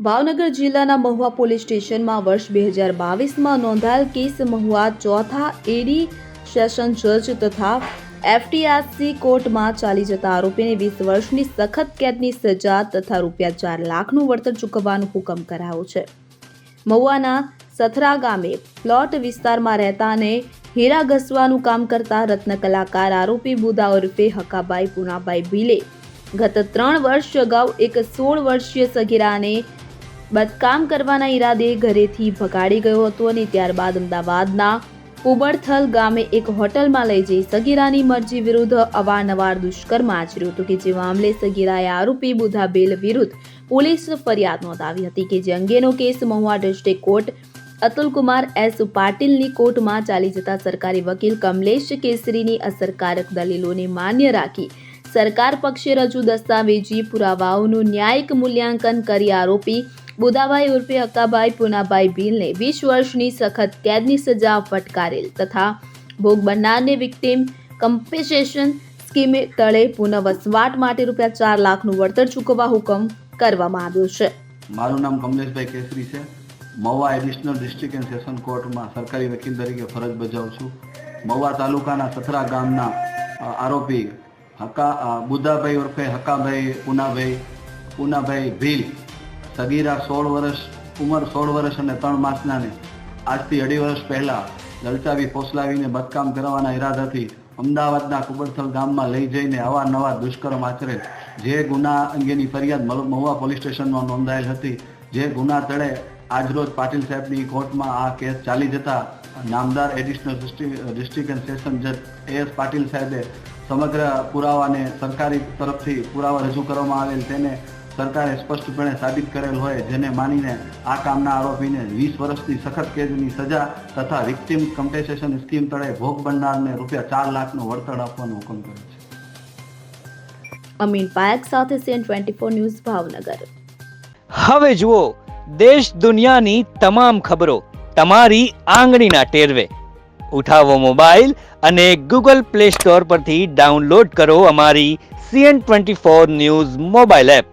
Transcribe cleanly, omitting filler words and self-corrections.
ભાવનગર જિલ્લાના મહુવા પોલીસ સ્ટેશનમાં વર્ષ 2022માં નોંધાયેલ કેસ મહુવા ચોથા એડી સેશન જજ તથા એફટીઆરસી કોર્ટમાં ચાલી જતા આરોપીને 20 વર્ષની સખત કેદની સજા તથા રૂપિયા 4 લાખનું વળતર ચૂકવવાનો હુકમ કરાયો છે. મહુવાના સથરા ગામે પ્લોટ વિસ્તારમાં રહેતા અને હીરા ઘસવાનું કામ કરતા રત્ન કલાકાર આરોપી બુદા ઉર્ફે હકાભાઈ પુનાભાઈ ભીલે ગત 3 વર્ષ અગાઉ એક 16 વર્ષીય સગીરાને બદકામ કરવાના ઈરાદે ઘરેથી ભગાડી ગયો હતો અને ત્યારબાદ અમદાવાદના ઉબરથલ ગામે એક હોટલમાં લઈ જઈ સગીરાની મરજી વિરુદ્ધ અવારનવાર દુષ્કર્મ આચર્યું હતું કે જે મામલે સગીરાએ આરોપી બુધા ભીલ વિરુદ્ધ પોલીસ ફરિયાદ નોંધાવી હતી કે જે અંગેનો case Mahuva district court Atulkumar S પાટીલની કોર્ટમાં ચાલી જતા સરકારી વકીલ કમલેશ કેસરીની અસરકારક દલીલોને માન્ય રાખી સરકાર પક્ષે રજૂ દસ્તાવેજી પુરાવાઓનું ન્યાયિક મૂલ્યાંકન કરી આરોપી બુદાભાઈ ઉર્ફે હક્કાભાઈ પુનાભાઈ ભીલને 20 વર્ષની સખત કેદની સજા ફટકારેલ તથા ભોગ બનનારને વિક્ટિમ કમ્પેન્સેશન સ્કીમ તળે પુનઃવસવાટ માટે રૂપિયા 4 લાખનું વળતર ચૂકવવા હુકમ કરવામાં આવ્યો છે. મારું નામ કમલેશભાઈ કેસરી છે. Mahuva additional district and session કોર્ટમાં સરકારી વકીલ તરીકે ફરજ બજાવું છું. મહુવા તાલુકાના સથરા ગામના આરોપી બુદાભાઈ ઉર્ફે હકાભાઈ પુનાભાઈ ભીલ સગીરા 16 વર્ષ ઉંમર 16 વર્ષ અને 3 માસનાને આજથી 2.5 વર્ષ પહેલાં લલચાવી ફોસલાવીને બદકામ કરવાના ઈરાદાથી અમદાવાદના કુબરથલ ગામમાં લઈ જઈને અવારનવાર દુષ્કર્મ આચરેલ જે ગુના અંગેની ફરિયાદ મહુવા પોલીસ સ્ટેશનમાં નોંધાયેલ હતી. જે ગુના તળે આજરોજ પાટીલ સાહેબની કોર્ટમાં આ કેસ ચાલી જતા નામદાર એડિશનલ ડિસ્ટ્રિક્ટ એન્ડ સેશન જજ એસ પાટીલ સાહેબે સમગ્ર પુરાવાને સરકારી તરફથી પુરાવા રજૂ કરવામાં આવેલ તેને સરકારે સ્પષ્ટપણે સાબિત કરેલ હોય જેને માનીને આ કામના આરોપીને 20 વર્ષની સખત કેદની સજા તથા વિક્ટિમ કમ્પેન્સેશન સ્કીમ તળે ભોગ બનનારને રૂપિયા 4 લાખનું વળતર આપવાનો હુકમ કર્યો છે. અમીન પાયક સાથે CN24 ન્યૂઝ ભાવનગર. હવે જુઓ દેશ દુનિયાની તમામ ખબરો તમારી આંગળીના ટેરવે. ઉઠાવો મોબાઈલ અને Google Play Store પરથી ડાઉનલોડ કરો અમારી CN24 ન્યૂઝ મોબાઈલ એપ.